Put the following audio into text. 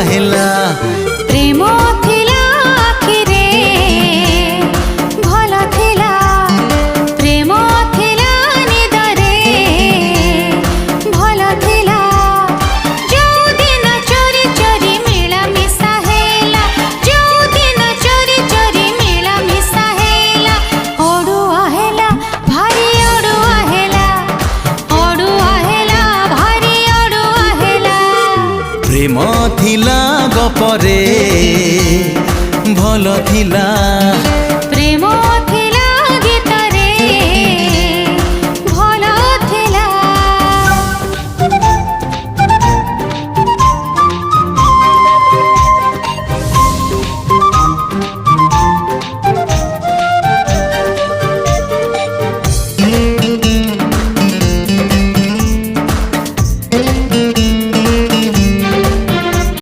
ହେଲା प्रेम थिला आखिरे भल थिला प्रेम थिला निदरे भल थिला जो दिन चोरी चोरी मिला मिसा हेला जो दिन चोरी चोरी मिला मिसा हेला ओडुआ हेला भारी ओडुआ हेला भारी ओडुआ हेला प्रेम थिला गपरे भल थिला